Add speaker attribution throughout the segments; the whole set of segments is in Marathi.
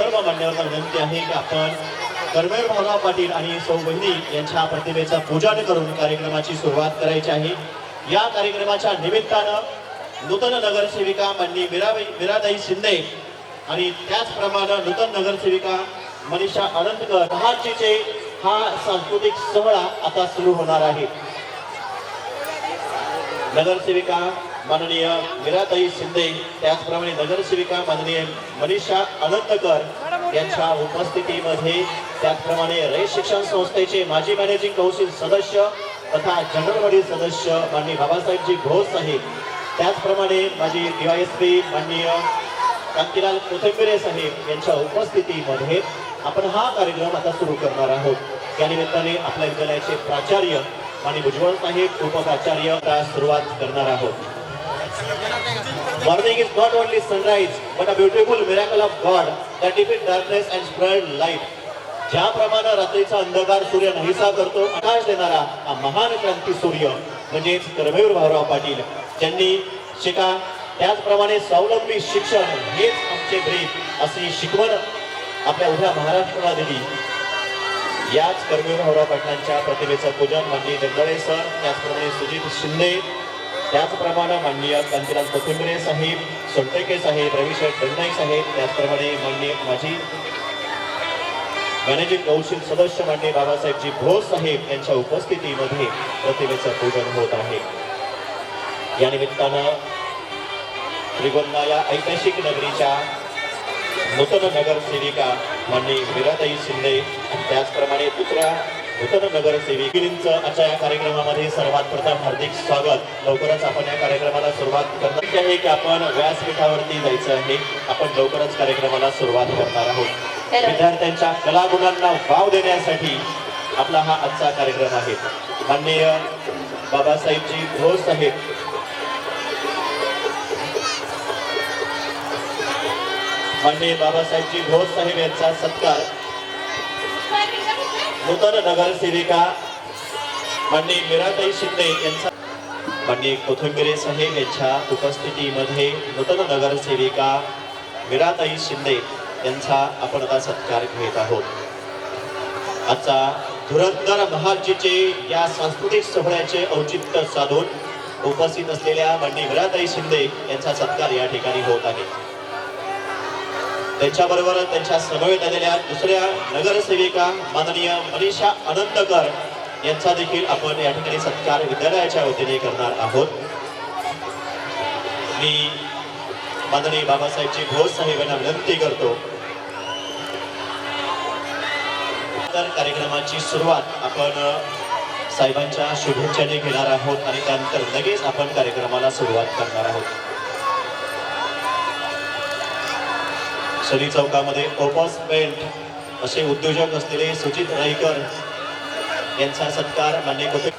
Speaker 1: सर्व मान्यवरांना विनंती आहे की आपण कर्मवीर भाऊराव पाटील आणि सौ बहिणी यांच्या प्रतिमेचं पूजन करून कार्यक्रमाची सुरुवात करायची आहे। या कार्यक्रमाच्या निमित्तानं नूतन नगरसेविका माननीय मीराताई शिंदे आणि त्याचप्रमाणे नूतन नगरसेविका मनीषा अनंतकर महाचीचे हा सांस्कृतिक सोहळा आता सुरू होणार आहे। नगरसेविका माननीय मीराताई शिंदे त्याचप्रमाणे नगरसेविका माननीय मनीषा अनंतकर यांच्या उपस्थितीमध्ये त्याचप्रमाणे रयत शिक्षण संस्थेचे माजी मॅनेजिंग काउन्सिल सदस्य तथा जनरल बॉडी सदस्य माननीय बाबासाहेबजी घोष साहेब, त्याचप्रमाणे माजी DYSP माननीय कांतीलाल कोथिंबिरे साहेब यांच्या उपस्थितीमध्ये आपण हा कार्यक्रम आता सुरू करणार आहोत। या निमित्ताने आपल्या विद्यालयाचे प्राचार्य माननीय भुजबळ साहेब उपप्राचार्य आता सुरुवात करणार आहोत। Morning is not only sunrise but a beautiful miracle of God that defeats darkness and spread light. ज्याप्रमाणे रात्रीचा अंधकार सूर्य नाहीसा करतो, आकाश देणारा हा महान क्रांती सूर्य म्हणजेच कर्मवीर भाऊराव पाटील ज्यांनी शिका त्याचप्रमाणे स्वावलंबी शिक्षण हेच आमचे ब्रीद अशी शिकवण आपल्या उभ्या महाराष्ट्राला दिली। याच कर्मवीर भाऊराव पाटलांच्या प्रतिमेचं पूजन माननीय जगदाळे सर, त्याचप्रमाणे सुजित शिंदे, त्याचप्रमाणे माननीय कांतीलाल कोथिंबिरे साहेब, सोनटेके साहेब, रविशंकर दंडाई साहेब, त्याचप्रमाणे माननीय माजी मॅनेजिंग काउन्सिल सदस्य माननीय बाबासाहेबजी घोष साहेब यांच्या उपस्थितीमध्ये प्रतिमेचं पूजन होत आहे। या निमित्तानं श्रीगोंदा या ऐतिहासिक नगरीच्या नूतन नगरसेविका माननीय मीराताई शिंदे त्याचप्रमाणे दुसऱ्या नूतन नगरसेविकांचं आजच्या या कार्यक्रमामध्ये सर्वात प्रथम हार्दिक स्वागत। लवकरच आपण या कार्यक्रमाला सुरुवात करणार आहे की आपण व्यासपीठावरती जायचं आहे। आपण लवकरच कार्यक्रमाला सुरुवात करणार आहोत। विद्यार्थ्यांच्या कलागुणांना वाव देण्यासाठी आपला हा आजचा कार्यक्रम आहे। माननीय बाबासाहेबजी घोष साहेब, माननीय बाबासाहेबजी घोष साहेब यांचा सत्कार नूतन नगरसेविका माननीय मीराताई शिंदे यांचा माननीय कोथिंबिरे साहेब यांच्या उपस्थितीमध्ये नूतन नगरसेविका मीराताई शिंदे यांचा आपण आता सत्कार घेत आहोत। आजचा धुरंधर महालजीचे या सांस्कृतिक सोहळ्याचे औचित्य साधून उपस्थित असलेल्या माननीय मीराताई शिंदे यांचा सत्कार या ठिकाणी होत आहे। त्यांच्याबरोबर त्यांच्या समवेत आलेल्या दुसऱ्या नगरसेविका माननीय मनीषा अनंतकर यांचा देखील आपण या ठिकाणी सत्कार विद्यालयाच्या वतीने करणार आहोत। मी माननीय बाबासाहेबजी घोष साहेबांना विनंती करतो तर कार्यक्रमाची सुरुवात आपण साहेबांच्या शुभेच्छाने घेणार आहोत आणि त्यानंतर लगेच आपण कार्यक्रमाला सुरुवात करणार आहोत। शनी चौकामध्ये ओपस पेंट असे उद्योजक असलेले सुजित राईकर यांचा सत्कार मान्य होते।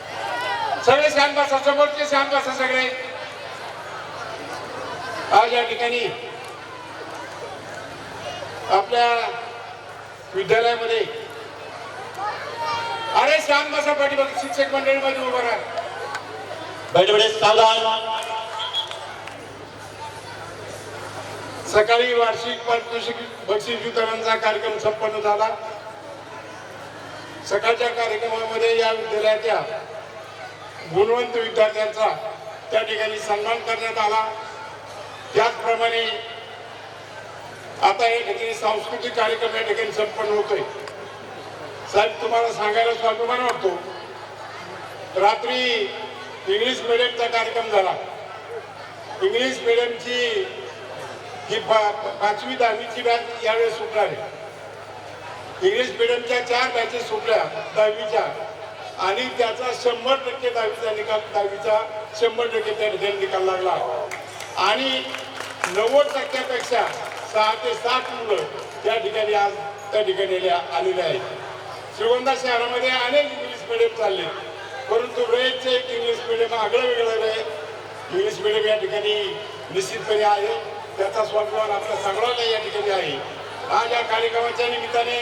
Speaker 2: सगळे शांत बसा, समोरचे शांत बसा सगळे। आज या ठिकाणी आपल्या विद्यालयामध्ये अरे शांत बसा, पाठीमाग शिक्षक मंडळी मध्ये उभा राहा,
Speaker 1: बैठे सावधान।
Speaker 2: सकाळी वार्षिक पारितोषिक बक्षीस वितरणाचा कार्यक्रम संपन्न झाला। सकाळच्या कार्यक्रमामध्ये या विद्यालयाच्या गुणवंत विद्यार्थ्यांचा त्या ठिकाणी सन्मान करण्यात आला। त्याचप्रमाणे आता या ठिकाणी सांस्कृतिक कार्यक्रम या ठिकाणी संपन्न होतोय। साहेब, तुम्हाला सांगायला स्वाभिमान वाटतो, रात्री इंग्लिश मीडियमचा कार्यक्रम झाला। इंग्लिश मीडियमची ही 5वी 10वीची बॅच यावेळेस सुटणार आहे। इंग्लिश मीडियमच्या 4 बॅचेस सुटल्या 10वीच्या आणि त्याचा 100% 10वीचा निकाल, 10वीचा 100% त्या ठिकाणी निकाल लागला आणि 90%पेक्षा 6 ते 7 मुलं त्या ठिकाणी आज त्या ठिकाणी आलेले आहेत। श्रीगोंदा शहरामध्ये अनेक इंग्लिश मीडियम चालले, परंतु रयतचे एक इंग्लिश मीडियम आगळं वेगळं आहे। इंग्लिश मीडियम या ठिकाणी निश्चितपणे आहे, त्याचा स्वाभिमान आपल्या सगळ्यांना या ठिकाणी आहे। आज या कार्यक्रमाच्या निमित्ताने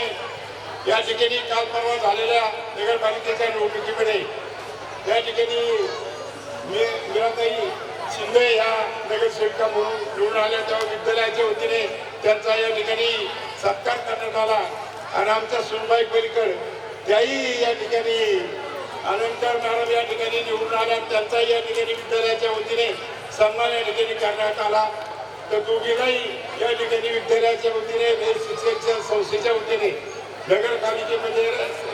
Speaker 2: या ठिकाणी काल परवा झालेल्या नगरपालिकेच्या निवडणुकीमध्ये या ठिकाणी मीराताई शिंदे या नगरसेविका म्हणून निवडून आल्या, तेव्हा विद्यालयाच्या वतीने त्यांचा या ठिकाणी सत्कार करण्यात आला आणि आमच्या सुनबाई पलीकड त्याही या ठिकाणी अनंतर मॅडम या ठिकाणी निवडून आल्या, त्यांचाही या ठिकाणी विद्यालयाच्या वतीने सन्मान या ठिकाणी करण्यात आला. तर दोघींनाही या ठिकाणी विद्यालयाच्या वतीने शिक्षक संस्थेच्या वतीने नगरपालिकेमध्ये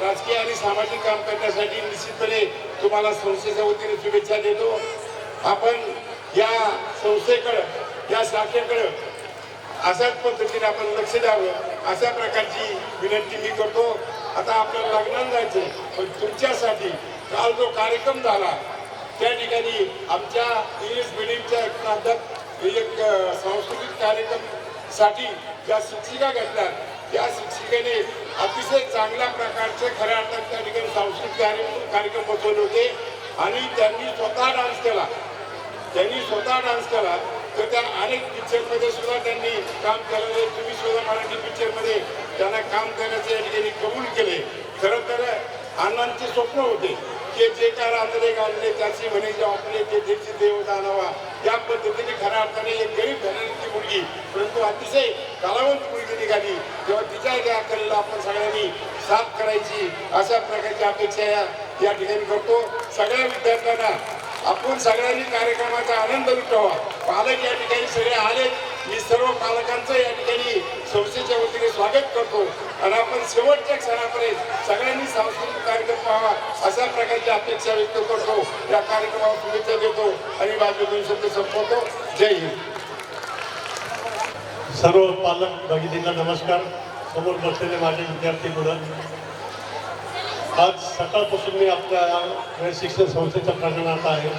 Speaker 2: राजकीय आणि सामाजिक काम करण्यासाठी निश्चितपणे तुम्हाला संस्थेच्या वतीने शुभेच्छा देतो. आपण या संस्थेकडं या शाखेकडं अशाच पद्धतीने आपण लक्ष द्यावं अशा प्रकारची विनंती मी करतो. आता आपल्याला लग्नाला जायचं, पण तुमच्यासाठी काल जो कार्यक्रम झाला त्या ठिकाणी आमच्या इंग्लिश मिडियमच्या एक सांस्कृतिक कार्यक्रमासाठी ज्या शिक्षिका घेतल्या त्या शिक्षिकेने अतिशय चांगल्या प्रकारचे खऱ्या अर्थात त्या ठिकाणी सांस्कृतिक कार्यक्रम बसवले होते आणि त्यांनी स्वतः डान्स केला. तर त्या अनेक पिक्चरमध्ये सुद्धा त्यांनी काम केलेले. तुम्ही सुद्धा मराठी पिक्चरमध्ये त्यांना काम करण्याचे या ठिकाणी कबूल केले. खरं तर अण्णांचे स्वप्न होते की जे काय रांधले घालले त्याची म्हणे आपले ते देशी देव जाणावा, या पद्धतीने खऱ्या अर्थाने एक गरीब घराण्याची मुलगी परंतु अतिशय कलावंत मुलगी निघाली. तेव्हा तिच्या या कलेला आपण सगळ्यांनी साथ करायची अशा प्रकारची अपेक्षा या ठिकाणी करतो. सगळ्या विद्यार्थ्यांना आपण सगळ्यांनी कार्यक्रमाचा आनंद लुटावा. पालक या ठिकाणी सगळे आले, मी सर्व पालकांचं या ठिकाणी संस्थेच्या वतीने स्वागत करतो आणि आपण शेवटच्या क्षणापर्यंत सगळ्यांनी सांस्कृतिक कार्यक्रम पाहावा अशा प्रकारची अपेक्षा व्यक्त करतो. या कार्यक्रमाला शुभेच्छा देतो आणि माझे 2 शब्द संपवतो. जय हिंद.
Speaker 3: सर्व पालक भगिनींना नमस्कार. समोर बसलेले माझे विद्यार्थी मुलं, आज सकाळपासून मी आपल्या शिक्षण संस्थेच्या प्रांगणात आहे.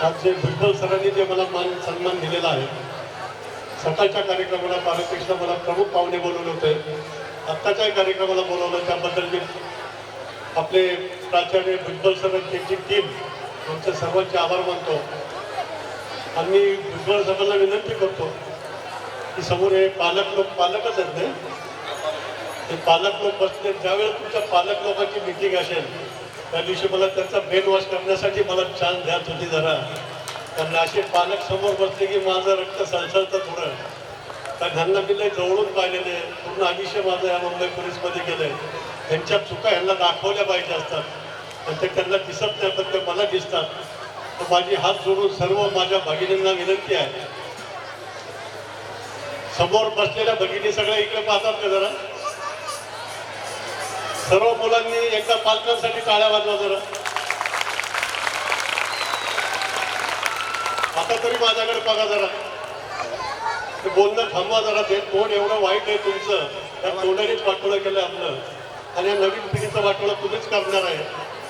Speaker 3: आज जे भुजबळ सरांनी जे मला सन्मान दिलेला आहे, सकाळच्या कार्यक्रमाला पालकपेक्षा मला प्रमुख पाहुणे बोलवले होते, आत्ताच्या कार्यक्रमाला बोलवलं त्याबद्दल मी आपले प्राचार्य भुजबळ सरांची टीम आमच्या सर्वांचे आभार मानतो. आणि मी भुजबळ सरांना विनंती करतो की समोर हे पालक लोक पालकच आहेत ना, ते पालक लोक बसले, ज्यावेळेस तुमच्या पालक लोकांची मीटिंग असेल त्या दिवशी मला त्यांचा ब्रेन वॉश करण्यासाठी मला चान्स द्यायच होती जरा. कारण असे पालक समोर बसले की माझं रक्त सळसळतं थोडं. कारण ह्यांना मी लय जवळून पाहिलेले, पूर्ण आयुष्य माझं या मुंबई पोलीसमध्ये गेलंय. त्यांच्या चुका ह्यांना दाखवल्या पाहिजे असतात, पण ते त्यांना दिसत नाही, पण ते मला दिसतात. तर माझी हात जोडून सर्व माझ्या भगिनींना विनंती आहे, समोर बसलेल्या भगिनी सगळ्या इकडे पाहतात का जरा, सर्व मुलांनी एकदा पालकांसाठी टाळ्या वाजवा जरा. आता तरी माझ्याकडे बघा जरा, ते बोलणं थांबवा जरा. ते तोंड एवढं वाईट आहे तुमचं, त्या तोंडानेच वाटोळं केलं आपलं आणि या नवीन पिढीचं वाटोळं तुम्हीच करणार आहे.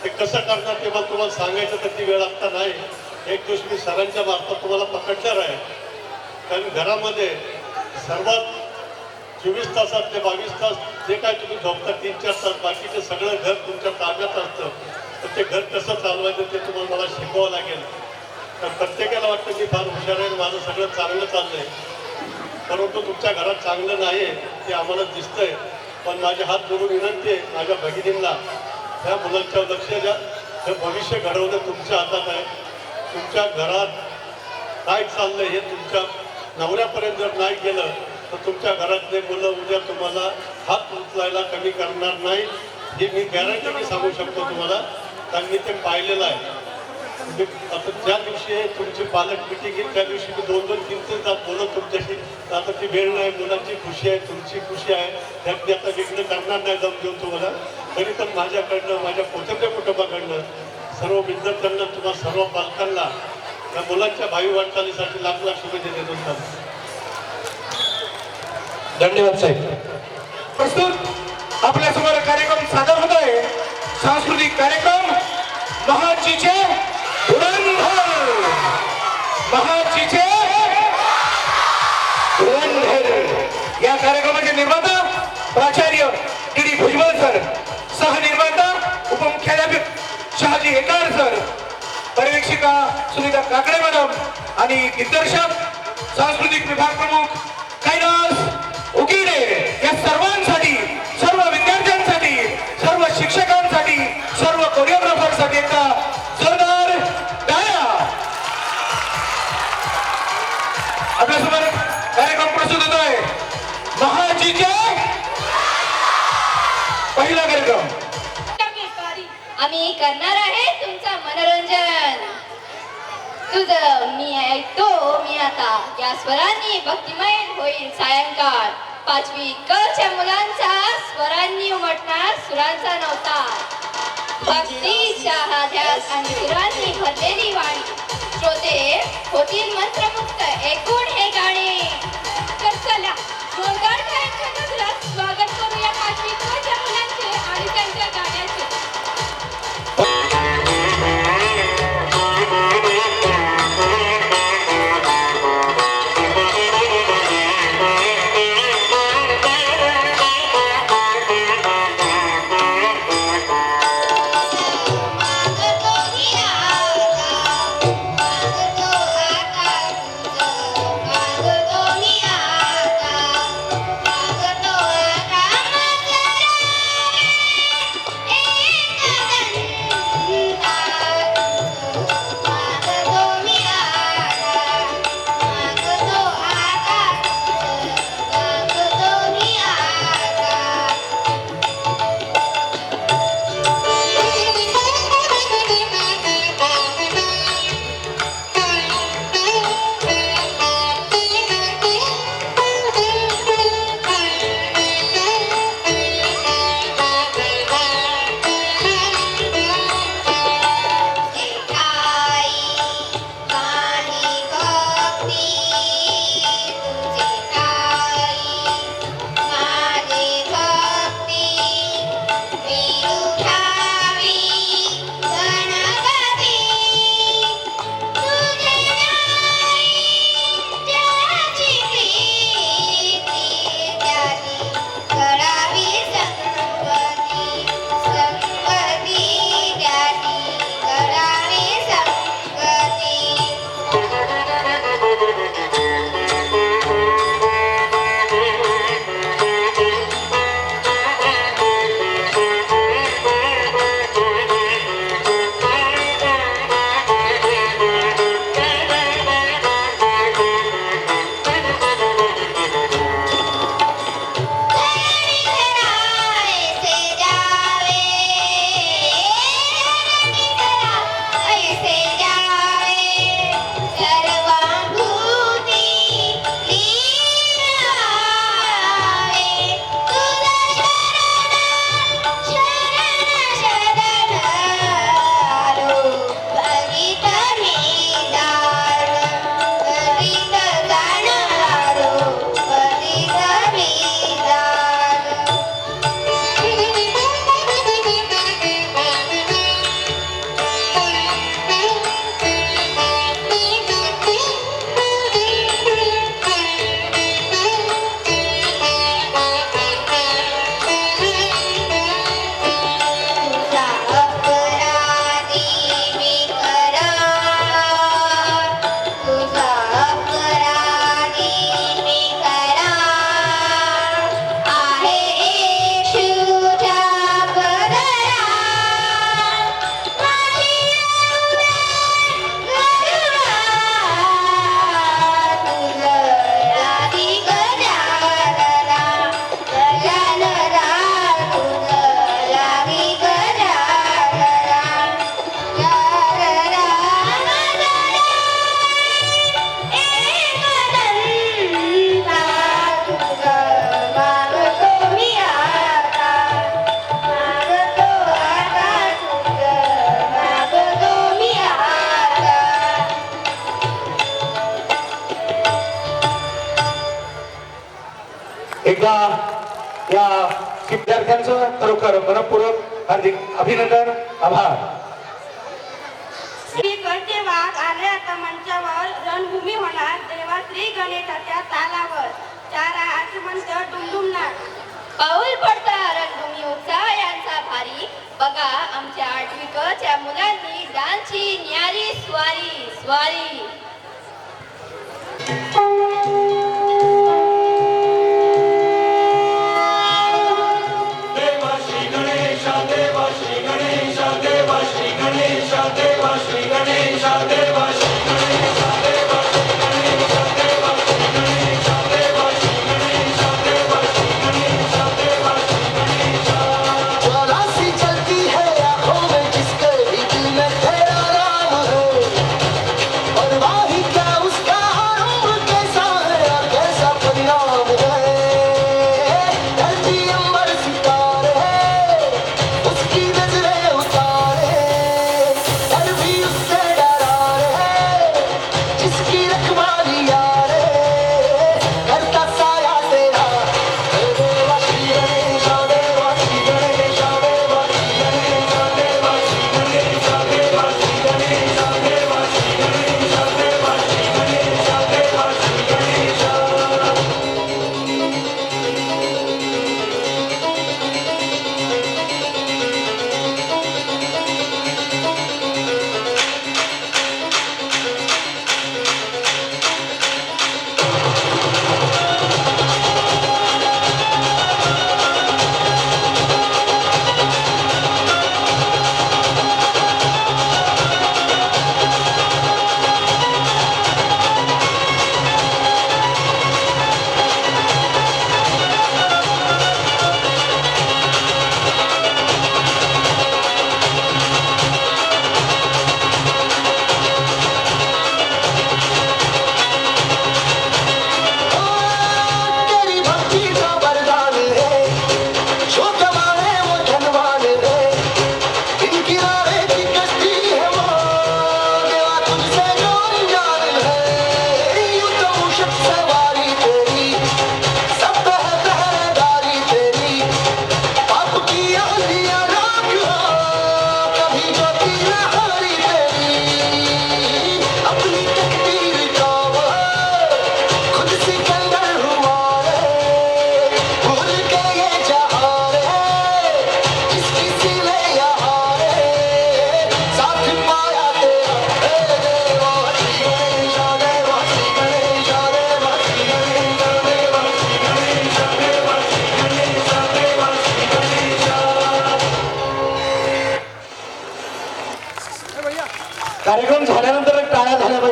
Speaker 3: ते कसं करणार ते मला तुम्हाला सांगायचं तर ती वेळ आत्ता नाही. एक दिवस मी सरांच्या मार्फत तुम्हाला पकडणार आहे. कारण घरामध्ये सर्वात 24 तासातले 22 तास जे काय तुम्ही झोपता 3-4 तास, बाकीचे सगळं घर तुमच्या ताब्यात असतं. तर ते घर कसं चालवायचं ते तुम्हाला मला शिकवावं लागेल. तर प्रत्येकाला वाटतं की फार हुशार आहे, माझं सगळं चांगलं चाललंय, परंतु तुमच्या घरात चांगलं नाही ते आम्हाला दिसतंय. पण माझे हात जोडून विनंती आहे माझ्या भगिनींना, त्या मुलांच्या लक्ष द्या. हे भविष्य घडवणं तुमच्या हातात आहे. तुमच्या घरात काय चाललंय हे तुमच्या नवऱ्यापर्यंत जर नाही गेलं तर तुमच्या घरातले मुलं उद्या तुम्हाला हात उचलायला कमी करणार नाही. हे मी गॅरंटी मी सांगू शकतो तुम्हाला, कारण मी ते पाहिलेलं आहे. आता ज्या दिवशी तुमची पालक मिटिंग येईल त्या दिवशी मी 2-2, 3-3 तास बोलत तुमच्याशी. आता ती वेळ नाही, मुलांची खुशी आहे, तुमची खुशी आहे, त्यात मी आता विघ्न करणार नाही जाऊन देऊन तुम्हाला. तरी पण माझ्याकडनं, माझ्या कोचंबे कुटुंबाकडनं, सर्व विद्यार्थ्यांना, तुम्हा सर्व पालकांना या मुलांच्या भावी वाटचालीसाठी लाख लाख शुभेच्छा देतो.
Speaker 4: धन्यवाद साहेब. प्रस्तुत आपल्या समोर कार्यक्रम सादर होत आहे. सांस्कृतिक कार्यक्रम महाचीचे धुरंधर, महाचीचे धुरंधर. या कार्यक्रमाचे निर्माता प्राचार्य डी भुजबळ सर, सहनिर्माता उपमुख्याध्यापक शहाजी हेकार सर, पर्यवेक्षिका सुनीता काकडे मॅडम आणि दिग्दर्शक सांस्कृतिक विभाग प्रमुख कैलास उकिडे. या सर्वांसाठी, सर्व विद्यार्थ्यांसाठी, सर्व शिक्षकांसाठी, सर्व कोरिओग्राफरसाठी एकदा जोरदार टाळ्या. आपल्यासमोर कार्यक्रम प्रस्तुत होतोय.
Speaker 5: आम्ही करणार आहे तुमचं मनोरंजन. तुझं मी ऐकतो मी आता या स्वरांनी भक्तिमय होईल सायंकाळ. 5वी क च्या मुलांचा स्वरांनी उमटणार सुरांचा नव्हता. भक्तीच्या हाद्यात आणि सुरांनी भरलेली वाणी. श्रोते होतील मंत्रमुक्त ऐकून हे गाणे. तर चला जोरदार टाळ्यांच्या गजरात स्वागत करूया 5वी क च्या मुलांचे आणि त्यांच्या गाण्याचे.
Speaker 4: एकदा या विद्यार्थ्यांचं खरोखर मनपूर्वक हार्दिक अभिनंदन, आभार.
Speaker 6: श्री गणते वाघ आले आता मंचावर. रणभूमी होणार देवा श्री गणेशाच्या तालावर. 4 आचमंत डुमडुमणार.
Speaker 5: पाऊल पडता रणभूमी उत्साह यांचा भारी. बघा आमच्या 8वी क च्या मुलांनी डान्सची न्यारी स्वारी स्वारी.
Speaker 7: ज्वाला सी चलती है आंखों में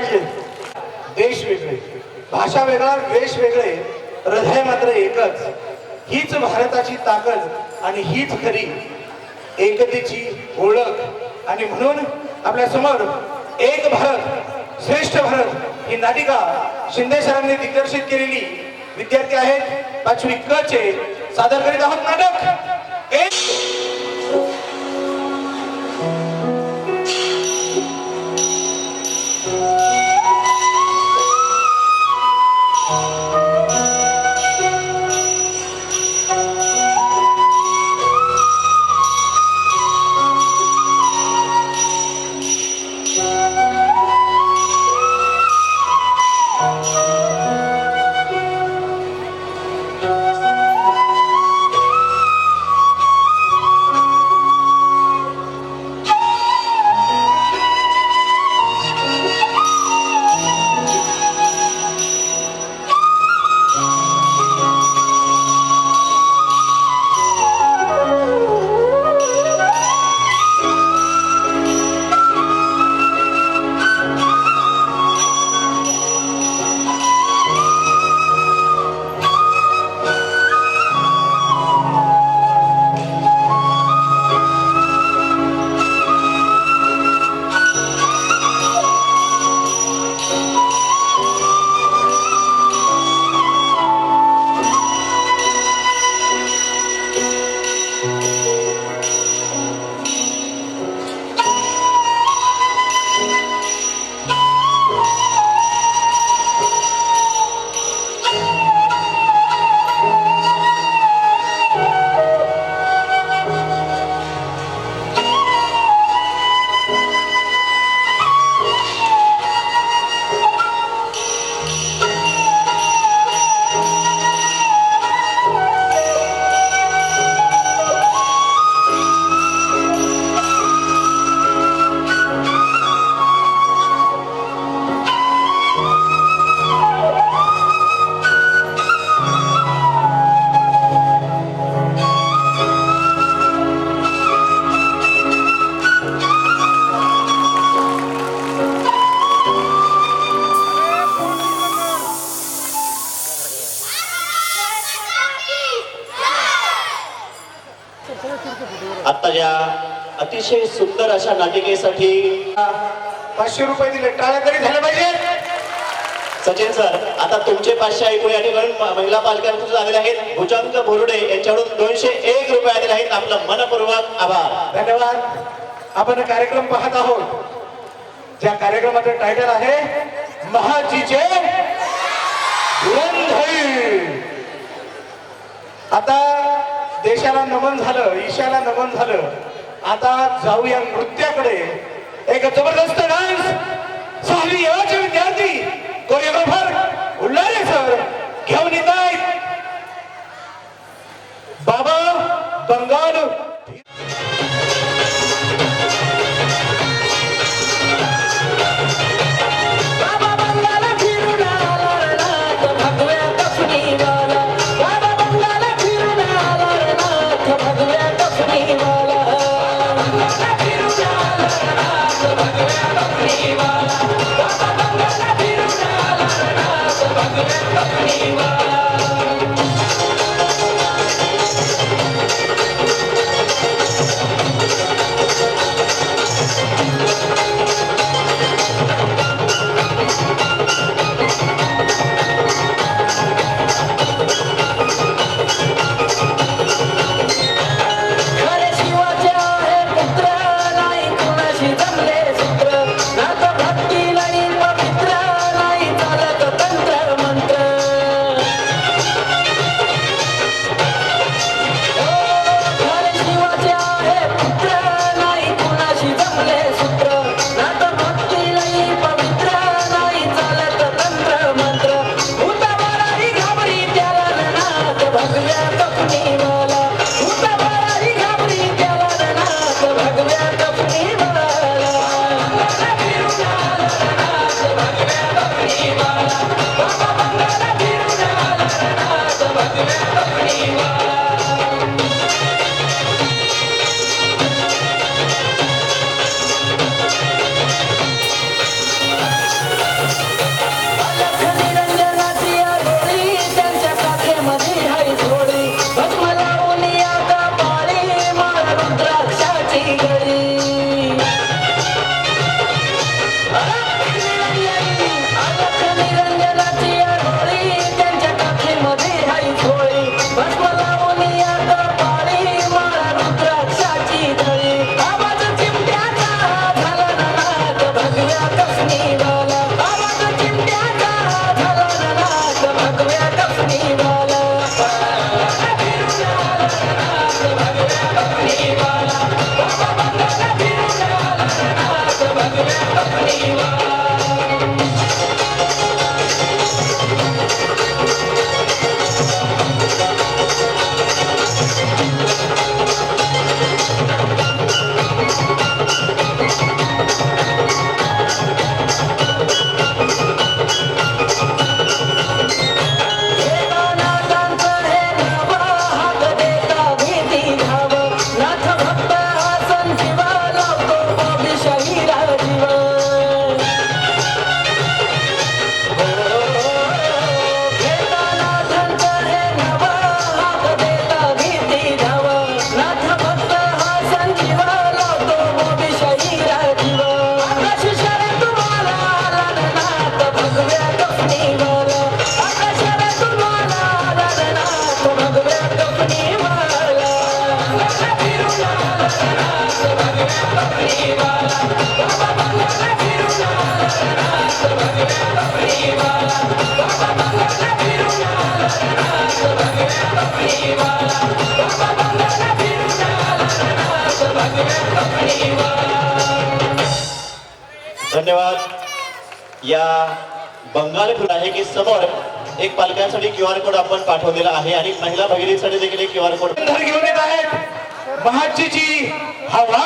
Speaker 4: पाहिजे. देश वेगळे, भाषा वेगळा, वेश वेगळे, हृदय मात्र एकच. हीच भारताची ताकद आणि हीच खरी एकतेची ओळख. आणि म्हणून आपल्या समोर एक भारत श्रेष्ठ भारत ही नाटिका शिंदे सरांनी दिग्दर्शित केलेली विद्यार्थी आहेत 5वी क चे सादर करीत आहोत नाटक एक.
Speaker 1: आता या अतिशय सुंदर अशा नाटिकेसाठी
Speaker 4: 500 रुपये दिले, टाळ्या तरी झाल्या पाहिजे.
Speaker 1: सचिन सर, आता तुमचे 500 ऐकूया. या ठिकाणी महिला पालकांतून आलेले आहेत भुजंग बोरुडे यांच्याकडून 201 रुपये आलेले आहेत. आपलं मनपूर्वक आभार.
Speaker 4: धन्यवाद. आपण कार्यक्रम पाहत आहोत ज्या कार्यक्रमाचं टायटल आहे महाजीचे धुरंधर. आता देशाला नमन झालं, ईशाला नमन झालं. आता जाऊया नृत्याकडे. एक जबरदस्त डान्स 6वी येवाचे विद्यार्थी कोरिओग्राफर उल्हारे सर घेऊन येत आहेत. बाबा बंगाल.
Speaker 7: Baba
Speaker 1: धन्यवाद। या बंगाल फुल आहे की समोर एक पालकांसाठी QR कोड आपण पाठवलेला आहे आणि महिला भगिनीसाठी देखील एक QR कोड
Speaker 4: घेऊन येत आहेत महाजीची हवा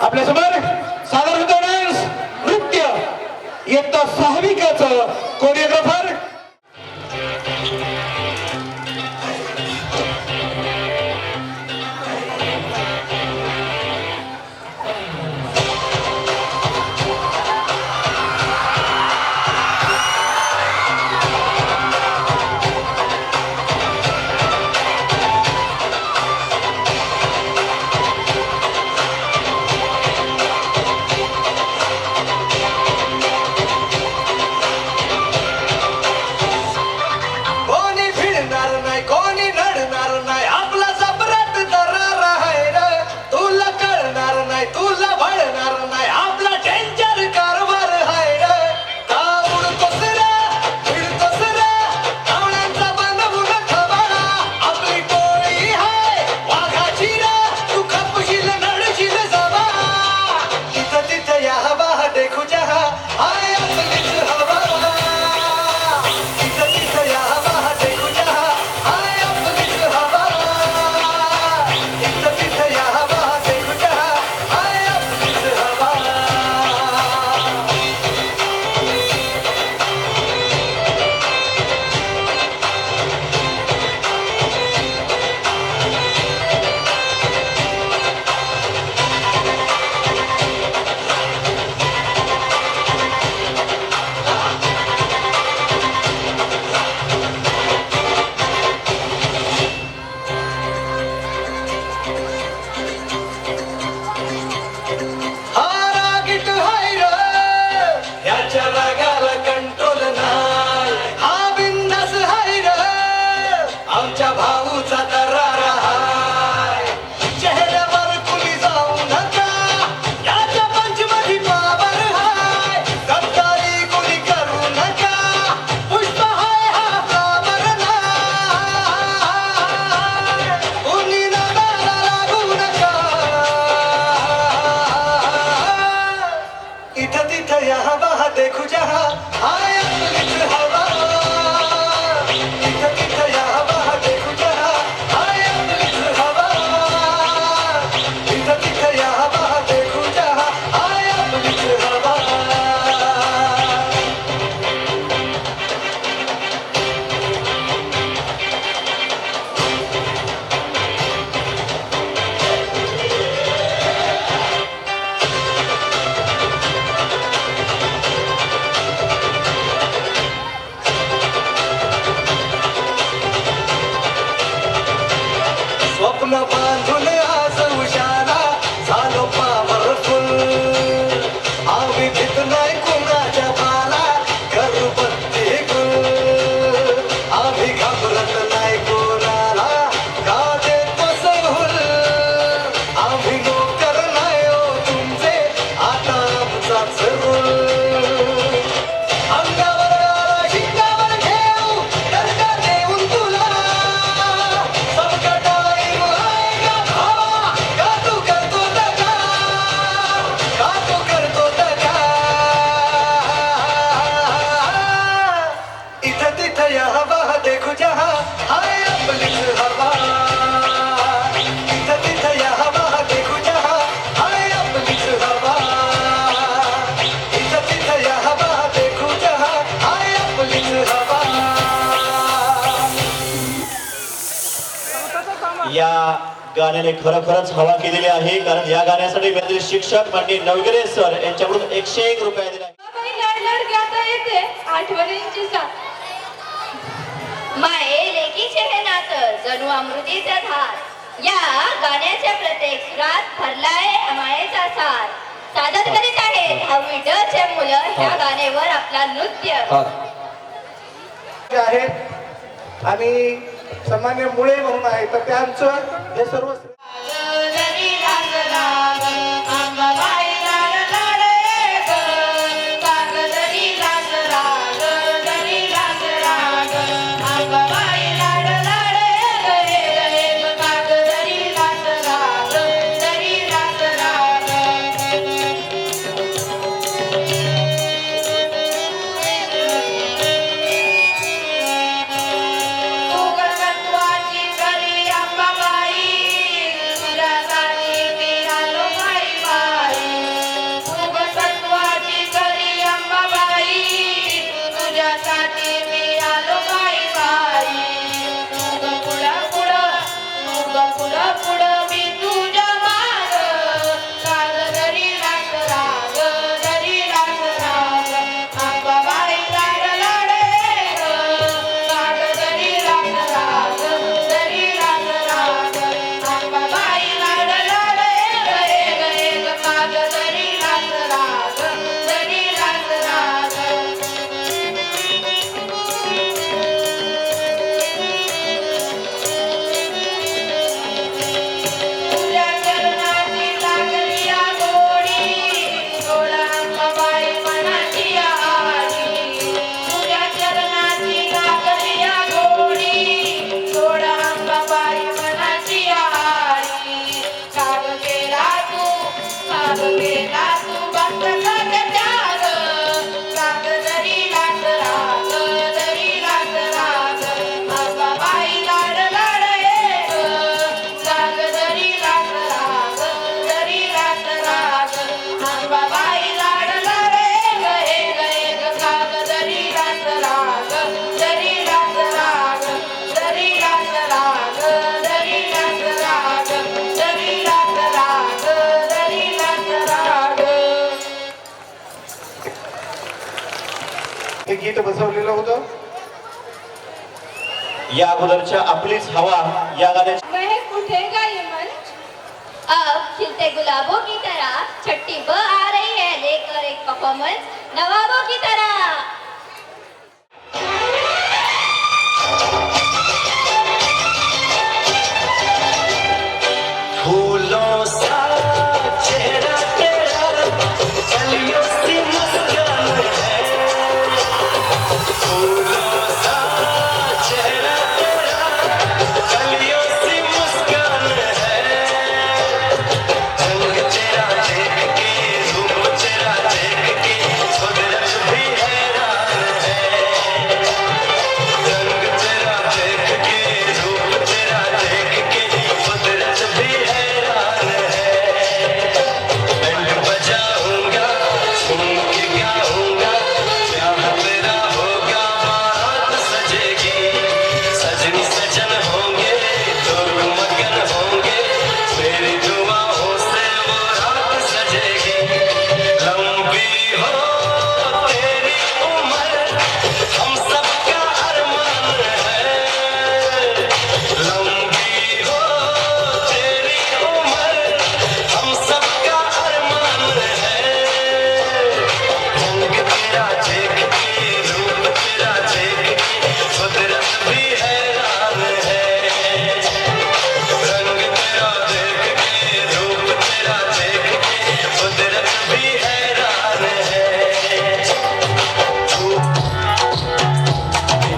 Speaker 4: आपल्या समोर सादर होतो डान्स नृत्य इयत्ता 6वी कोरिओग्राफर
Speaker 1: या गाण्याने खरोखरच हवा केलेली आहे, कारण या गाण्यासाठी मेहनती शिक्षक माननीय नवगिरे सर यांच्याकडून 101 रुपये दिले आहेत.
Speaker 5: येते आठवणींची साथ माये लेकीचे हे नातं जणू अमृतीचा धार. या गाण्याच्या प्रत्येक सुरात भरलाय मायेचा सार. सादर करीत आहेत 10वी ड चे मुलं ह्या गाण्यावर आपला नृत्य
Speaker 4: आहेत आणि सामान्य मुळे म्हणून आहे तर त्यांचं हे सर्व
Speaker 5: अंबाबाई लाड लाड ग, कागद
Speaker 4: हे गीत बसवलेलं होतं.
Speaker 1: या अगोदरच्या आपलीच हवा या गाण्याची
Speaker 6: महक उठेगा ये मंच.
Speaker 5: अब खिलते गुलाबों की तरह छठी ब आ रही है लेकर एक परफॉर्मेंस नवाबों की तरह.
Speaker 7: फूलों सा चेहरा तेरा कलियों सी मुस्कान है. फूलों सा चेहरा तेरा कलियों सी मुस्कान है. रंग तेरा देख के रूप तेरा देख के कुदरत भी हैरान है. रंग तेरा देख के रूप तेरा देख के कुदरत भी हैरान है. बैंड बजाऊंगा सुन के गाऊंगा प्यार तेरा होगा बारात सजेगी. सजनी सजन होंगे लोग मगन होंगे मेरी दुआओं से वो रात सजेगी. लंबी हो तेरी उम्र हम सबका अरमान है. लंबी हो तेरी उम्र हम सबका अरमान है. रंग तेरा देख के रूप तेरा देख के कुदरत भी हैरान है. रंग तेरा देख के रूप तेरा देख के कुदरत भी हैरान है.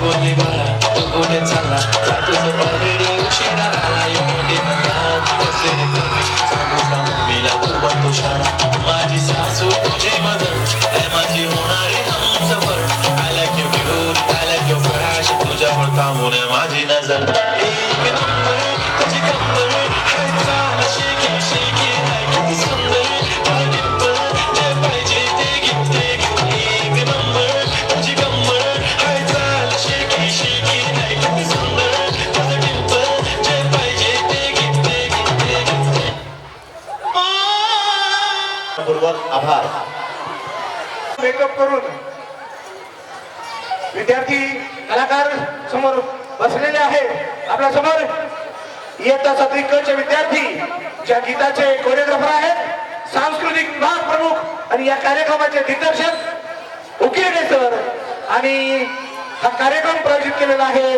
Speaker 7: बोली बाळा तू कुठे चालला का तुझं ऑलरेडी उशिरा आला. यो मोठी म्हणतात कसले कमी सांगू का मम्मीला तू बनतो शाळा. माझी सासू तुझी मदर काय माझी होणारी Humsafar. I like your beauty I like your flash तुझ्यावर थांबून माझी नजर. एक नंबर तुझी कंबर हाय चाल शेकी शेकी हाय किती सुंदर तुझं डिंपल जे पाहिजे ते घेते. एक नंबर तुझी कंबर हाय चाल शेकी शेकी हाय किती सुंदर तुझं डिंपल जे पाहिजे ते घेते.
Speaker 1: पूर्वक आभार.
Speaker 4: मेकअप करून विद्यार्थी कलाकार समोर बसलेले आहेत. आपल्या समोर इयत्ता 7वी क चे विद्यार्थी ज्या गीताचे कोरिओग्राफर आहेत, सांस्कृतिक विभाग प्रमुख आणि या कार्यक्रमाचे दिग्दर्शक उकिरडे सर. आणि हा कार्यक्रम प्रायोजित केलेला आहे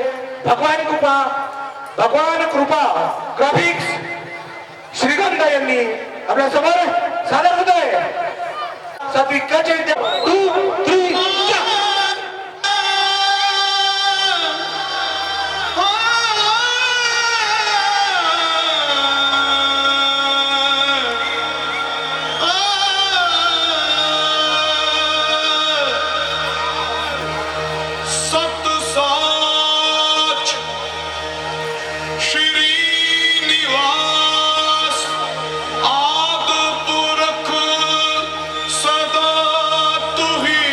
Speaker 4: भगवान कृपा ग्राफिक्स श्रीगंध यांनी. आपल्या समोर सादर होत आहे 7वी क चे विद्यार्थी. 2, 3, 4.
Speaker 2: सत साच श्रीनिवास आद पुरख सदा तुही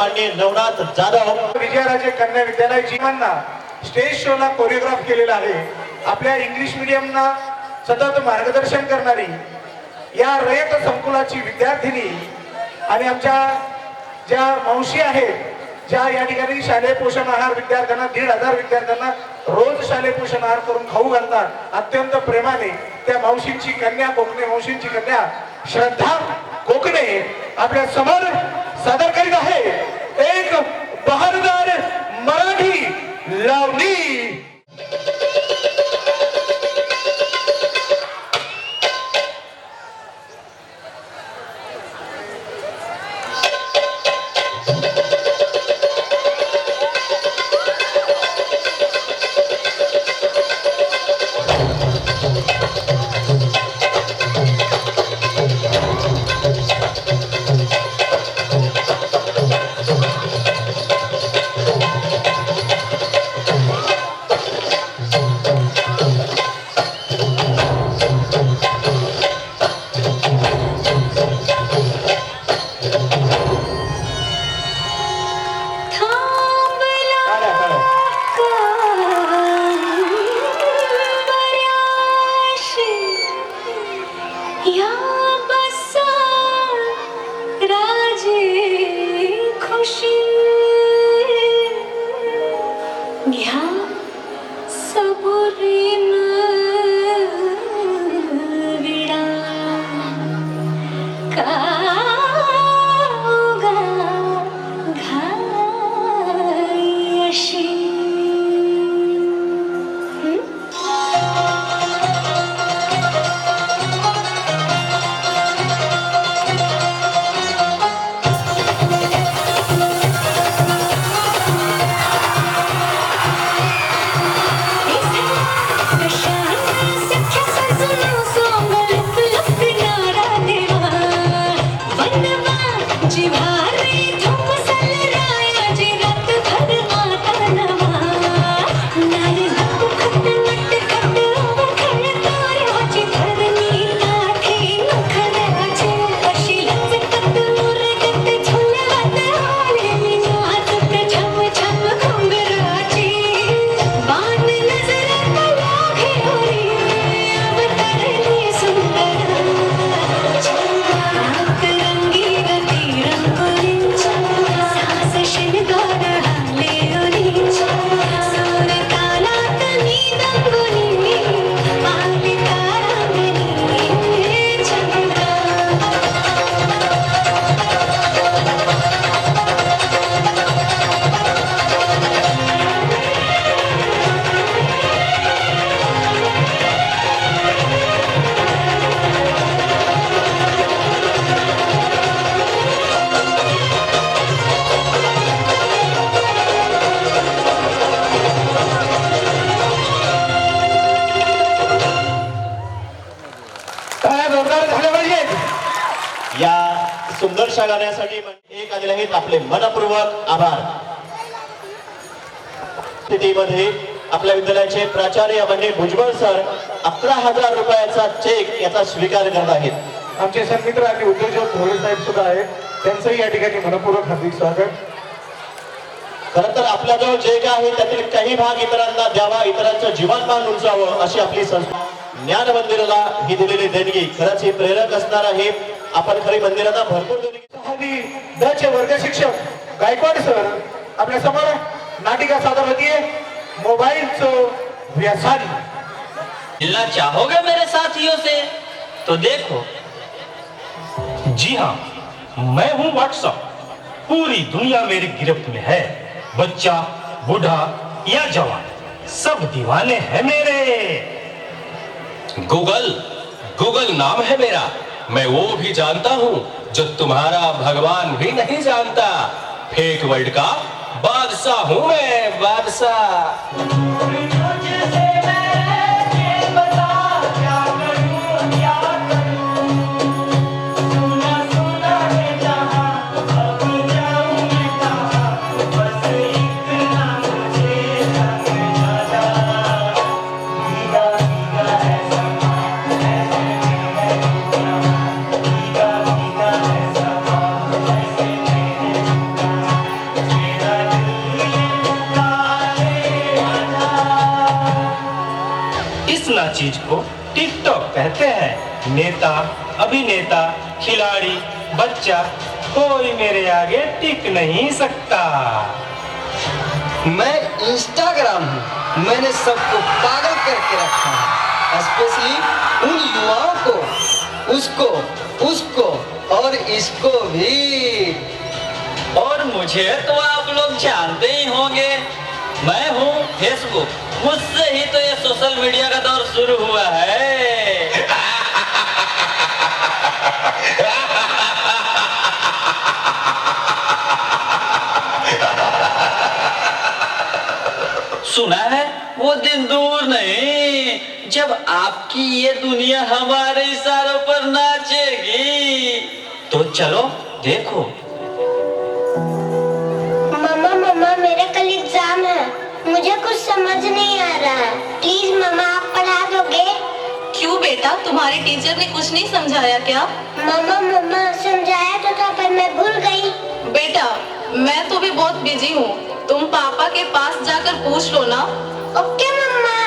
Speaker 1: माननीय नवनाथ जाधव.
Speaker 4: विजयराजे कन्या विद्यालय जीवांना स्टेज शोला कोरिओग्राफ केलेला आहे. आपल्या इंग्लिश मीडियमना सतत मार्गदर्शन करणारी या रयत संकुलाची विद्यार्थिनी आणि आमच्या ज्या मावशी आहेत, ज्या या ठिकाणी शालेय पोषण आहार विद्यार्थ्यांना 1,500 विद्यार्थ्यांना रोज शालेय पोषण आहार करून खाऊ घालतात. अत्यंत प्रेमाने त्या मावशींची कन्या, कोकणे मावशींची कन्या श्रद्धा कोकणे आपल्या समोर सादर करीत आहे एक बहारदार मराठी लावणी.
Speaker 1: या सुंदरशा गाण्यासाठी एक आलेले आहेत आपले मनपूर्वक आभार. स्थितीमध्ये आपल्या विद्यालयाचे प्राचार्य म्हणजे भुजबळ सर 11,000 रुपयाचा चेक याचा स्वीकार करत आहेत.
Speaker 4: आमचे सन्मित्र आणि उद्योजक भोळे साहेब सुद्धा आहेत, त्यांचंही या ठिकाणी मनपूर्वक हार्दिक स्वागत.
Speaker 1: खरं तर आपल्याजवळ जे काय आहे त्यातील काही भाग इतरांना द्यावा, इतरांचं जीवनमान उंचावं अशी आपली संस्था ज्ञान मंदिराला ही दिलेली देणगी खरंच ही प्रेरक असणार आहे. आपण खरी मंदिरांना भरपूर देणगी.
Speaker 4: चे वर्ग शिक्षक गायकवाड सर आपल्या समोर नाटिका सादर होतीये मोबाइलचं व्यसन.
Speaker 8: मिलना चाहोगे मेरे साथियों से तो देखो.
Speaker 9: जी हाँ, मैं हूँ व्हाट्सएप. पूरी दुनिया मेरी गिरफ्त में है. बच्चा, बूढ़ा या जवान, सब दीवाने हैं मेरे.
Speaker 7: गूगल नाम है मेरा. मैं वो भी जानता हूँ जो तुम्हारा भगवान भी नहीं जानता. फेक वर्ल्ड का बादशाह हूँ मैं, बादशाह.
Speaker 9: नेता, अभिनेता, खिलाड़ी, बच्चा, कोई मेरे आगे टिक नहीं सकता।
Speaker 10: मैं इंस्टाग्राम हूँ, मैंने सबको पागल करके रखा है, स्पेशली उन युवाओं को, उसको और इसको भी।
Speaker 8: और मुझे तो आप लोग जानते ही होंगे, मैं हूँ फेसबुक, मुझसे ही तो ये सोशल मीडिया का दौर शुरू हुआ है। सुना है वो दिन दूर नहीं जब आपकी ये दुनिया हमारे इशारों पर नाचेगी। तो चलो देखो।
Speaker 11: मम्मा मेरा कल एग्जाम है, मुझे कुछ समझ नहीं आ रहा है, प्लीज मम्मा आप पढ़ा दोगे?
Speaker 5: क्यों बेटा, तुम्हारे टीचर ने कुछ नहीं समझाया क्या?
Speaker 11: मम्मा समझाया तो था पर मैं भूल गई।
Speaker 5: बेटा मैं तो भी बहुत बिजी हूँ, तुम पापा के पास जाकर पूछ लो ना।
Speaker 11: Okay mamma.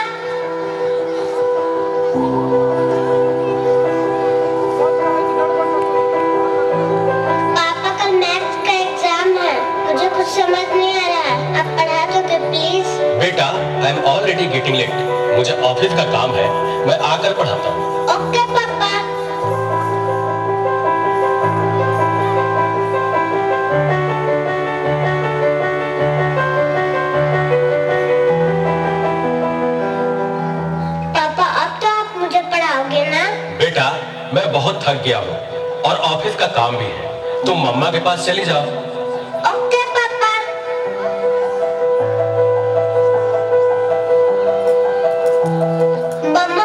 Speaker 11: पापा कल मैथ्स का एग्जाम है, मुझे कुछ समझ नहीं आ रहा है, आप पढ़ा दोगे प्लीज?
Speaker 3: बेटा, I am already getting late, मुझे ऑफिस का काम है, मैं आकर पढ़ाता हूँ।
Speaker 11: ओके पापा। पापा अब तो आप मुझे पढ़ाओगे ना?
Speaker 3: बेटा, मैं बहुत थक गया हूँ और ऑफिस का काम भी है, तुम मम्मा के पास चली जाओ।
Speaker 11: ओके पापा। मम्मा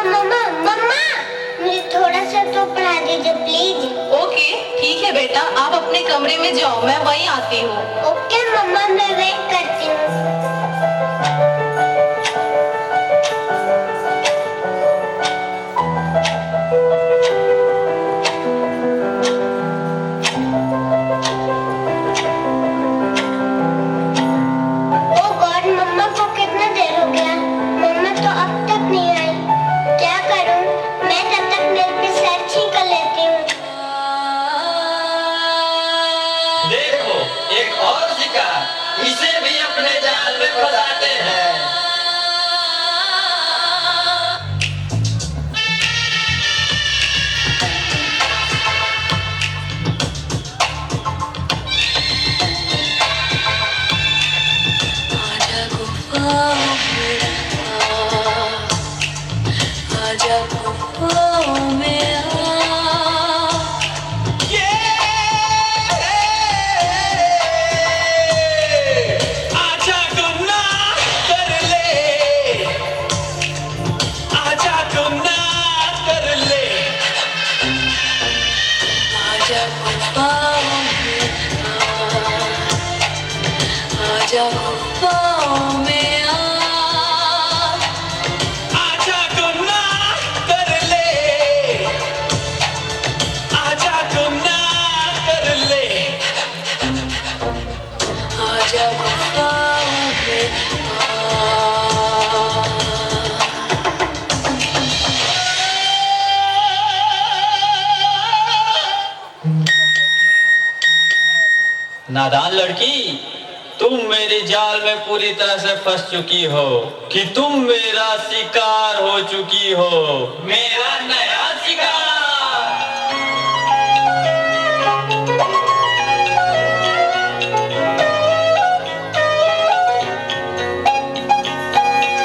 Speaker 11: मुझे थोड़ा सा तो पढ़ा दीजिए प्लीज।
Speaker 5: ओके ठीक है बेटा, आप अपने कमरे में जाओ, मैं वहीं आती हूँ।
Speaker 11: ओके मम्मा, मैं वेट करती हूँ।
Speaker 8: देखो एक और शिकार, इसे भी अपने जाल में फंसाते हैं।
Speaker 12: आजा गुफाओं में आजा गुफाओं में आजा गुफाओं में
Speaker 7: आजा गुनाह कर ले, आजा गुनाह कर ले,
Speaker 12: आजा गुफाओं में
Speaker 8: नादान लड़की, तुम मेरे जाल में पूरी तरह से फंस चुकी हो कि तुम मेरा शिकार हो चुकी हो, मेरा नया शिकार।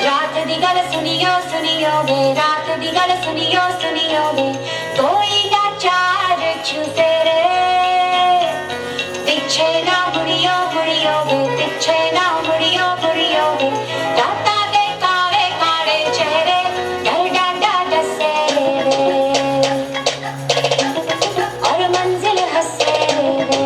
Speaker 11: रात दी गल सुनियो सुनियो वे, रात दी गल सुनियो सुनियो वे, कोई ना चार छूते रे, पीछे ना मुड़ियो मुड़ियो वे, पीछे ना मुड़ियो मुड़ियो वे, राता दे काले काले चेहरे, डर डांडा डसे रे, और मंजिल हंसे रे,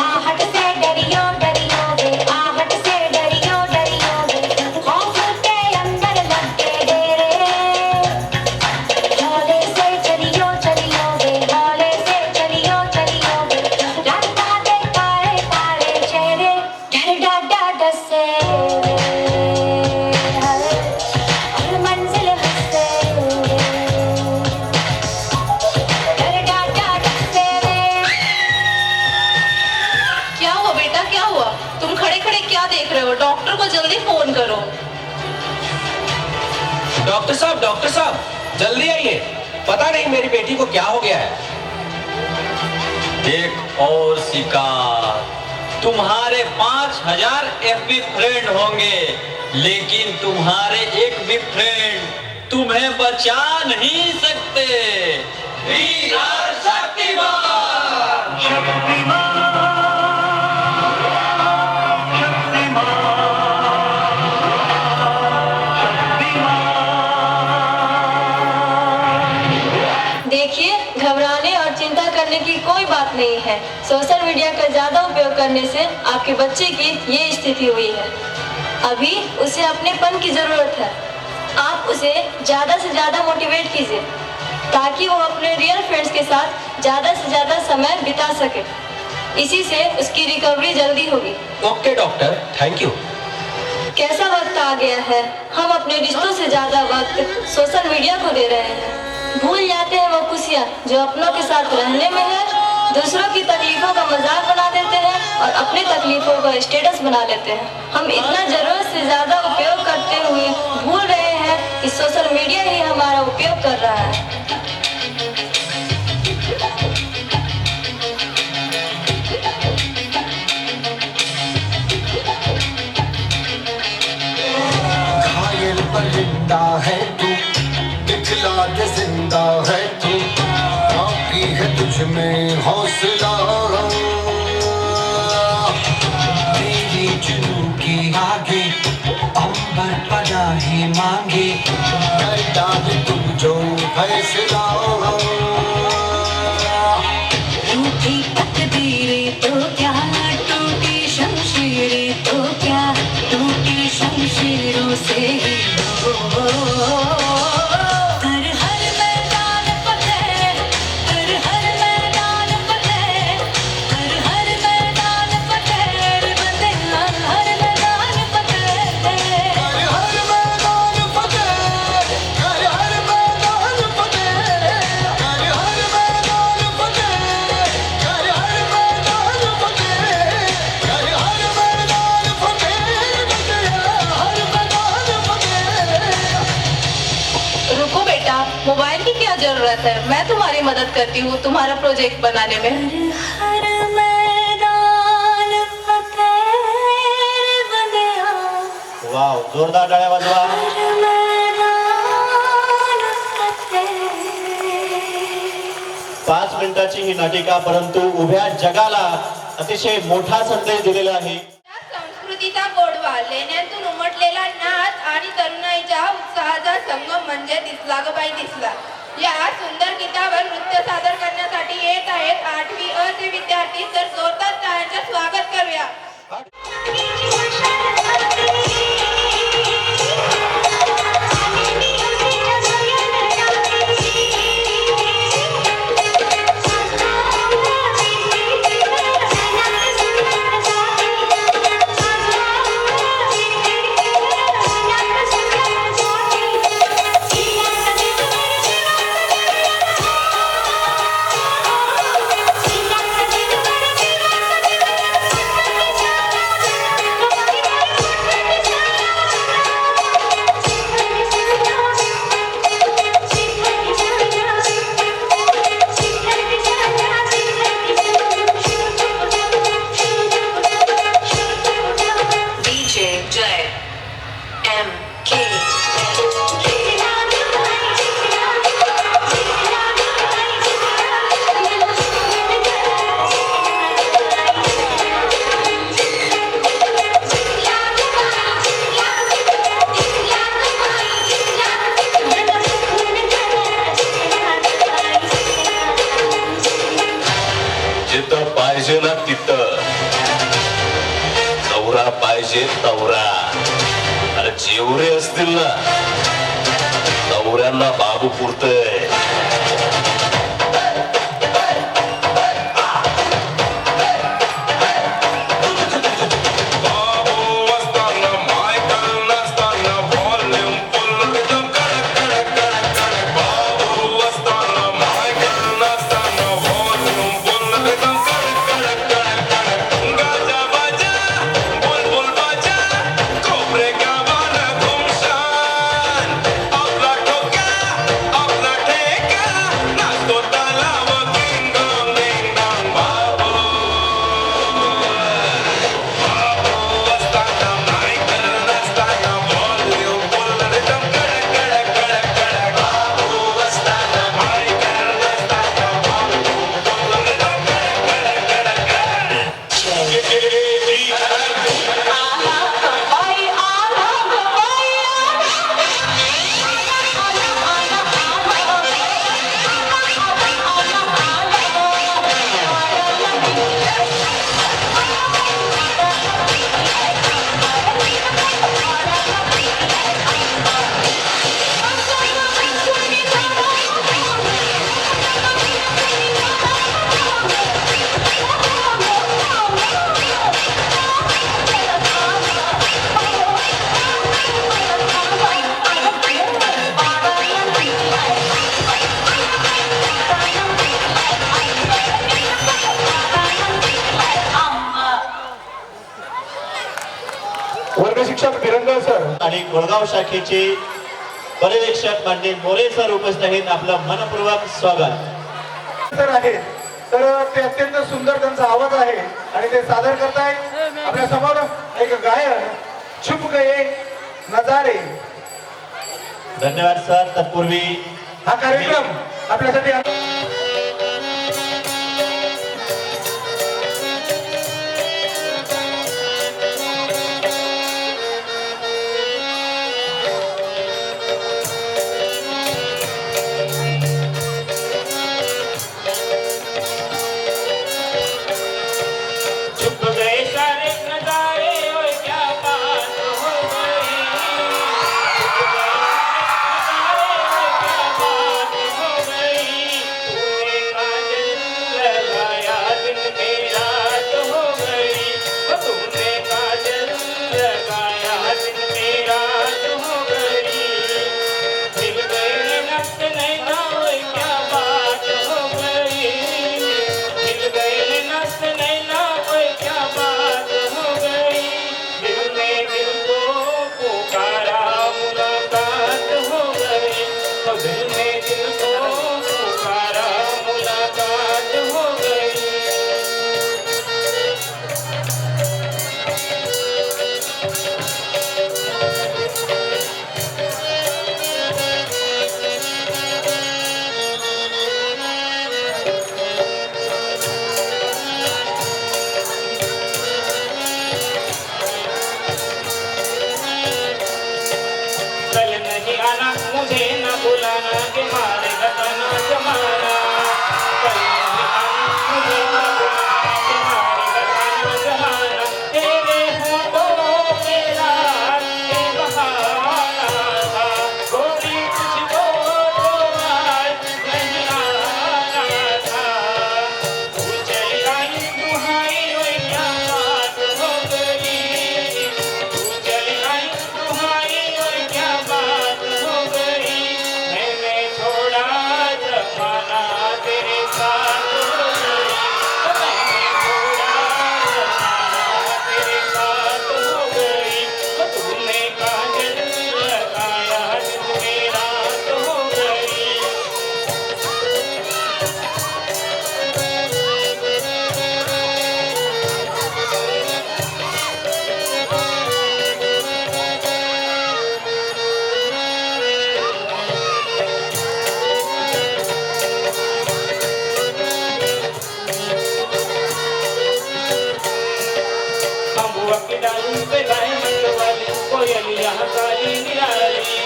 Speaker 11: आहट से डरियो डरियो वे, आहट से डरियो डरियो वे, खौफ के अंदर लगे डेरे,
Speaker 10: डॉक्टर साहब जल्दी आइए, पता नहीं मेरी बेटी को क्या हो गया है।
Speaker 8: एक और शिकार, तुम्हारे 5000 FB फ्रेंड होंगे, लेकिन तुम्हारे एक भी फ्रेंड तुम्हें बचा नहीं सकते। We are Shaktimaan.
Speaker 11: देखिए, घबराने और चिंता करने की कोई बात नहीं है। सोशल मीडिया का ज्यादा उपयोग करने से आपके बच्चे की ये स्थिति हुई है। अभी उसे अपनेपन की जरूरत है। आप उसे ज्यादा से ज्यादा मोटिवेट कीजिए ताकि वो अपने रियल फ्रेंड्स के साथ ज्यादा से ज्यादा समय बिता सके। इसी से उसकी रिकवरी जल्दी होगी।
Speaker 10: Okay doctor, thank you.
Speaker 11: कैसा वक्त आ गया है, हम अपने रिश्तों से ज्यादा वक्त सोशल मीडिया को दे रहे हैं। भूल जाते हैं वो खुशियाँ जो अपनों के साथ रहने में है। दूसरों की तकलीफों का मजाक बना देते हैं और अपनी तकलीफों का स्टेटस बना लेते हैं। हम इतना जरूरत से ज्यादा उपयोग करते हुए भूल रहे हैं कि सोशल मीडिया ही हमारा उपयोग कर रहा है।
Speaker 7: घायल परिंदा है तू, दिखला के जिंदा है तू, बाकी है तुझ में हौसला। तेरी जुनून की आगे अंबर पनाही मांगे, कर डाल तू जो फैसला।
Speaker 12: रूठी तकदीरें तो क्या, टूटी शमशीरें तो क्या, टूटी शमशीरों से ही हर हर मैदान फतेह, हर हर मैदान फतेह, हर हर मैदान फतेह, बंदे हर मैदान फतेह,
Speaker 7: हर हर मैदान फतेह, हर हर मैदान फतेह, हर हर मैदान फतेह, हर हर मैदान फतेह, हर हर मैदान फतेह, हर मैदान फतेह।
Speaker 11: रुको बेटा, मोबाइल की क्या जरूरत है, मैं तुम्हारी मदद करती हूँ तुम्हारा प्रोजेक्ट बनाने में।
Speaker 12: हर मैदान फतेह, बंदे
Speaker 1: वाव, जोरदार टाळ्या वाजवा।
Speaker 12: हर मैदान फतेह।
Speaker 1: 5 मिनिटाची ही नाटिका, परंतु उभ्या जगाला अतिशय मोठा संदेश दिलेला आहे।
Speaker 5: संस्कृतीचा गोडवा, लेण्यांतून उमटलेला नाच आणि तरुणाईच्या उत्साहाचा संगम म्हणजे दिसला ग बाई दिसला। या सुंदर गीतावर नृत्य सादर करण्यासाठी येत आहेत 8वी अ चे विद्यार्थी, तर जोरदार टाळ्यांचे स्वागत करूया।
Speaker 7: जिथं पाहिजे ना तिथं तवरा पाहिजे, तवरा। अरे जेवढे असतील ना तवऱ्यांना बाबू पुरतय।
Speaker 13: आपला
Speaker 1: आणि कोळगाव शाखेचे पर्यवेक्षक माननीय मोरे सर उपस्थित आहेत. आपलं मनपूर्वक स्वागत.
Speaker 4: सर आहेत तर ते अत्यंत सुंदर त्यांचा आवाज आहे आणि ते सादर करतायत आपल्या समोर एक गायन छुप गए नजारे.
Speaker 1: धन्यवाद सर. तत्पूर्वी
Speaker 4: हा कार्यक्रम आपल्यासाठी
Speaker 13: छुप गए सारे नजारे और क्या बात हो गई. छुप गए सारे नजारे और क्या बात हो गई. तूने काजल लगाया दिन में रात हो गई. तूने काजल लगाया दिन में रात हो गई. मिल गए नक्श नैना और क्या बात हो गई. मिल गए नक्श नैना और क्या बात हो गई. दिल ने दिल को पुकारा मुलाकात हो गई. दिल ने दिल को पुकारा मुलाकात हो गई. कल नहीं आना मुझे न बुलाना के मारे गताना जमाना. कल नहीं आना मुझे न बुलाना के मारे गताना जमाना. तेरे होठों पे रात के बहाना था. गोरी तुझको तो आज नहीं आना था. तू चली आई दुहाई ओए क्या बात हो गई. तू चली आई दुहाई ओए क्या बात हो गई. मैंने छोड़ा जमाना तेरे साथ हो गई. मैंने छोड़ा जमाना तेरे साथ हो गई. तूने काजल लगाया दिन में रात हो गई. बम्बुआ की डाली पे गाय मंड वाली कोयलिया काली निराली.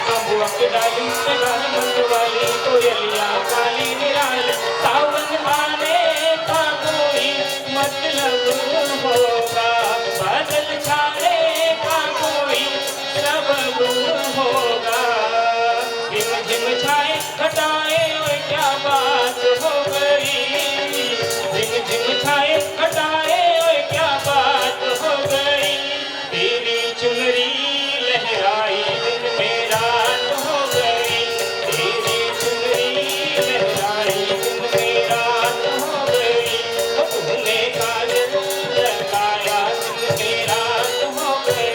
Speaker 13: बम्बुआ की डाली पे गाय मंड वाली कोयलिया काली निराली. सावन आने का कोई मतलब होगा. बादल छाने का कोई सबब होगा. झिम झिम छाए घटाए और क्या बात हो गई. झिम झिम छाए घटाए और क्या बात हो गई. तेरी चुनरी लहराई दिन में रात हो गई. तेरी चुनरी लहराई दिन में रात हो गई. तूने काजल लगाया दिन में रात हो गई.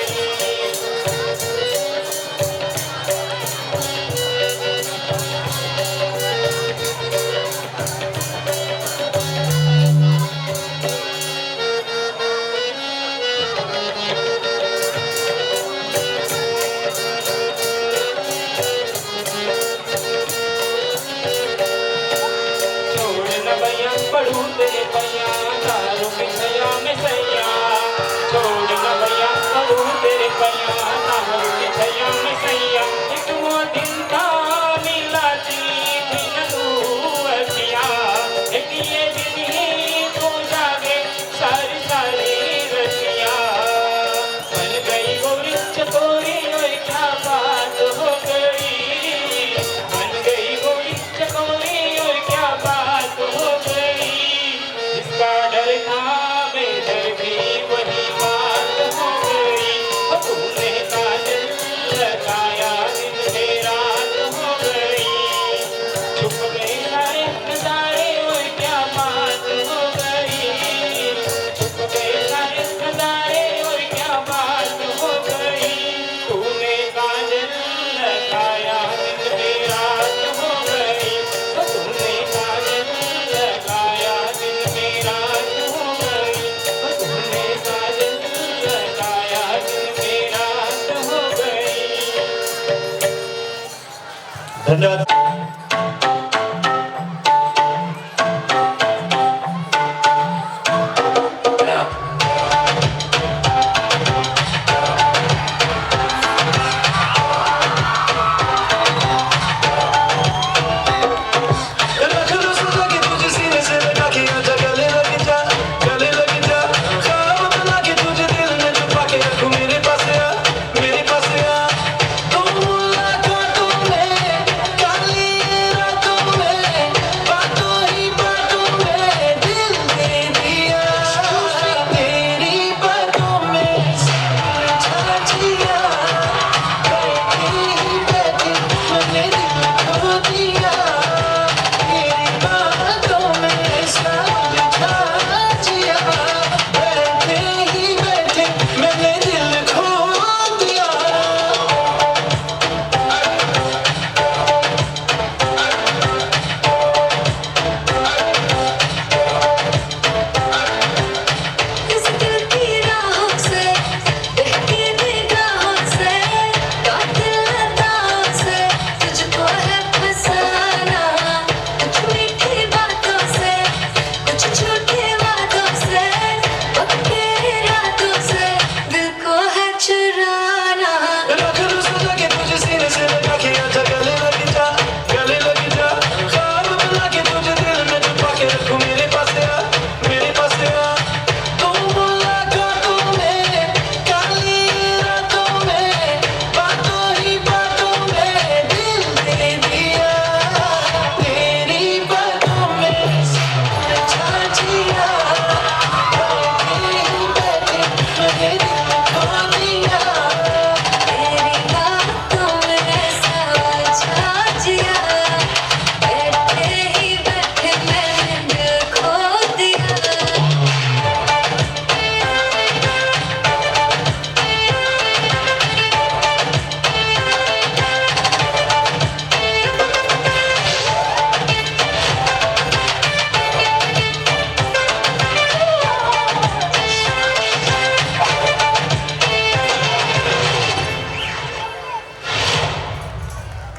Speaker 1: धन्यवाद.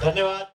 Speaker 1: धन्यवाद.